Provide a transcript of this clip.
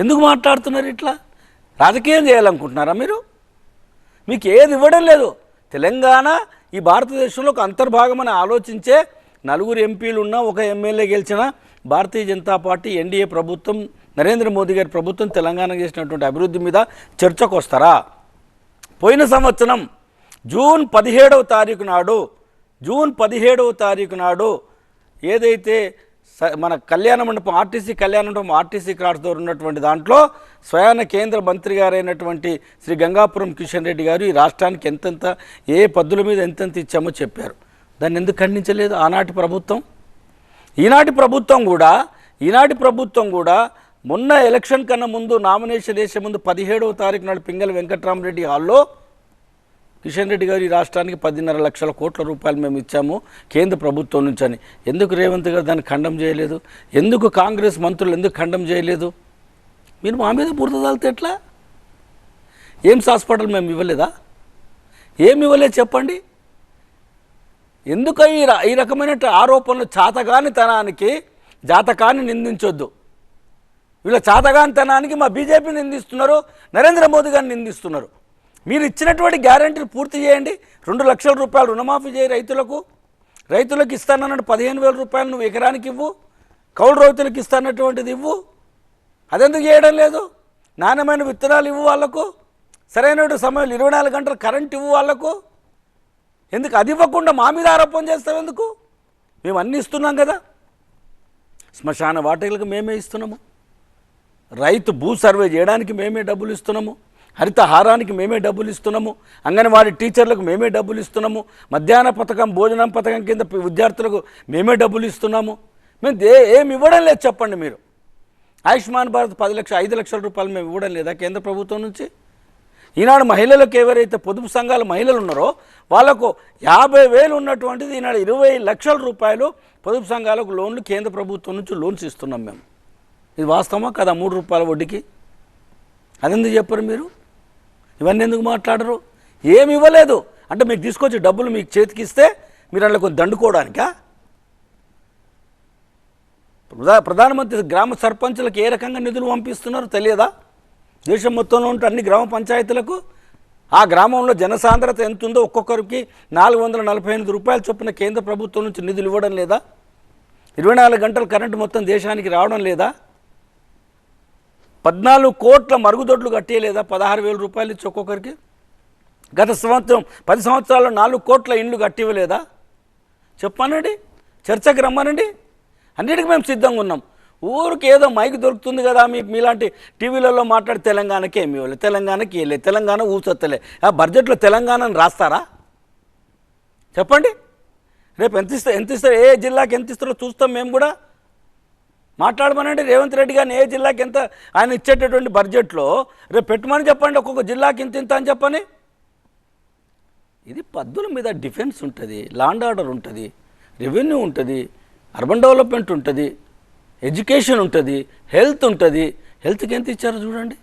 ఎందుకు మాట్లాడుతున్నారు ఇట్లా? రాజకీయం చేయాలనుకుంటున్నారా మీరు? మీకు ఏది ఇవ్వడం లేదు. తెలంగాణ ఈ భారతదేశంలో ఒక అంతర్భాగమని ఆలోచించే నలుగురు ఎంపీలు ఉన్న ఒక ఎమ్మెల్యే గెలిచిన భారతీయ జనతా పార్టీ ఎన్డీఏ ప్రభుత్వం, నరేంద్ర మోదీ గారి ప్రభుత్వం తెలంగాణ చేసినటువంటి అభివృద్ధి మీద చర్చకు వస్తారా? పోయిన సంవత్సరం జూన్ 17వ తారీఖు నాడు ఏదైతే మన కళ్యాణ మండపం ఆర్టీసీ క్రాస్ దగ్గర ఉన్నటువంటి దాంట్లో స్వయాన కేంద్ర మంత్రి గారైనటువంటి శ్రీ గంగాపురం కిషన్ రెడ్డి గారు ఈ రాష్ట్రానికి ఎంతెంత ఏ పద్దుల మీద ఎంతెంత ఇచ్చామో చెప్పారు. దాన్ని ఎందుకు ఖండించలేదు ఆనాటి ప్రభుత్వం? ఈనాటి ప్రభుత్వం కూడా మొన్న ఎలక్షన్ కన్నా ముందు నామినేషన్ వేసే ముందు 17వ తారీఖు నాడు పింగళి వెంకట్రామరెడ్డి హాల్లో కిషన్ రెడ్డి గారు ఈ రాష్ట్రానికి 10.5 లక్షల కోట్ల రూపాయలు మేము ఇచ్చాము కేంద్ర ప్రభుత్వం నుంచి అని. ఎందుకు రేవంత్ గారు దాన్ని ఖండం చేయలేదు? ఎందుకు కాంగ్రెస్ మంత్రులు ఎందుకు ఖండం చేయలేదు? మీరు మా మీద బురద తల్లితే ఎట్లా? ఎయిమ్స్ హాస్పిటల్ మేము ఇవ్వలేదా? ఏమి ఇవ్వలేదు చెప్పండి. ఎందుకు ఈ రకమైన ఆరోపణలు? జాతకాన్ని నిందించొద్దు. వీళ్ళ చాతగానితనానికి మా బీజేపీ నిందిస్తున్నారు, నరేంద్ర మోదీ గారిని నిందిస్తున్నారు. మీరు ఇచ్చినటువంటి గ్యారెంటీలు పూర్తి చేయండి. 2 లక్షల రూపాయలు రుణమాఫీ చేయి రైతులకు ఇస్తానన్నట్టు 15,000 రూపాయలు నువ్వు ఎకరానికి ఇవ్వు. కౌలు రైతులకు ఇస్తానటువంటిది ఇవ్వు. అదెందుకు చేయడం లేదు? నాణ్యమైన విత్తనాలు ఇవ్వు వాళ్ళకు. సరైన సమయంలో 24 గంటలు కరెంట్ ఇవ్వు వాళ్ళకు. ఎందుకు అది ఇవ్వకుండా మా మీద ఆరోపణ చేస్తావు ఎందుకు? మేము అన్నీ ఇస్తున్నాం కదా. శ్మశాన వాటికలకు మేమే ఇస్తున్నాము, రైతు భూ సర్వే చేయడానికి మేమే డబ్బులు ఇస్తున్నాము, హరితహారానికి మేమే డబ్బులు ఇస్తున్నాము, అంగన్వాడీ టీచర్లకు మేమే డబ్బులు ఇస్తున్నాము, మధ్యాహ్న పథకం భోజనం పథకం కింద విద్యార్థులకు మేమే డబ్బులు ఇస్తున్నాము. మేము ఏమి ఇవ్వడం లేదు చెప్పండి. మీరు ఆయుష్మాన్ భారత్ 5 లక్షల రూపాయలు మేము ఇవ్వడం లేదా కేంద్ర ప్రభుత్వం నుంచి? ఈనాడు మహిళలకు ఎవరైతే పొదుపు సంఘాల మహిళలు ఉన్నారో వాళ్లకు 50,000 ఉన్నటువంటిది ఈనాడు 20 లక్షల రూపాయలు పొదుపు సంఘాలకు లోన్లు కేంద్ర ప్రభుత్వం నుంచి లోన్స్ ఇస్తున్నాం మేము. ఇది వాస్తవమా కదా? 3 రూపాయల వడ్డీకి. అదెందుకు చెప్పరు మీరు? ఇవన్నీ ఎందుకు మాట్లాడరు? ఏమి ఇవ్వలేదు అంటే మీకు తీసుకొచ్చి డబ్బులు మీకు చేతికి ఇస్తే మీరు అందులో కొంచెం దండుకోవడానికా? ప్రధానమంత్రి గ్రామ సర్పంచులకు ఏ రకంగా నిధులు పంపిస్తున్నారో తెలియదా? దేశం మొత్తంలో ఉంటే అన్ని గ్రామ పంచాయతీలకు ఆ గ్రామంలో జనసాంద్రత ఎంత ఉందో ఒక్కొక్కరికి 448 రూపాయలు చొప్పున కేంద్ర ప్రభుత్వం నుంచి నిధులు ఇవ్వడం లేదా? 24 గంటలు కరెంటు మొత్తం దేశానికి రావడం లేదా? 14 కోట్ల మరుగుదొడ్లు కట్టేయలేదా? 16,000 రూపాయలు ఇచ్చి ఒక్కొక్కరికి. గత సంవత్సరం 10 సంవత్సరాల్లో 4 కోట్ల ఇండ్లు కట్టివ్వలేదా? చెప్పానండి, చర్చకు రమ్మనండి. అన్నిటికీ మేము సిద్ధంగా ఉన్నాం. ఊరికి ఏదో మైక్ దొరుకుతుంది కదా మీలాంటి టీవీలలో మాట్లాడి తెలంగాణకి ఏమి ఇవ్వలేదు, తెలంగాణకి ఇవ్వలేదు, తెలంగాణ ఊసొత్తలే. ఆ బడ్జెట్లో తెలంగాణను రాస్తారా చెప్పండి? రేపు ఎంత ఇస్తారు, ఏ జిల్లాకి ఎంత ఇస్తారో చూస్తాం మేము కూడా. మాట్లాడమనండి రేవంత్ రెడ్డి గారిని, ఏ జిల్లాకి ఎంత ఆయన ఇచ్చేటటువంటి బడ్జెట్లో రేపు పెట్టమని చెప్పండి. ఒక్కొక్క జిల్లాకి ఇంత అని చెప్పని. ఇది పద్దుల మీద డిఫెన్స్ ఉంటుంది, లా అండ్ ఆర్డర్ ఉంటుంది, రెవెన్యూ ఉంటుంది, అర్బన్ డెవలప్మెంట్ ఉంటుంది, ఎడ్యుకేషన్ ఉంటుంది, హెల్త్ ఉంటుంది. హెల్త్కి ఎంత ఇచ్చారో చూడండి.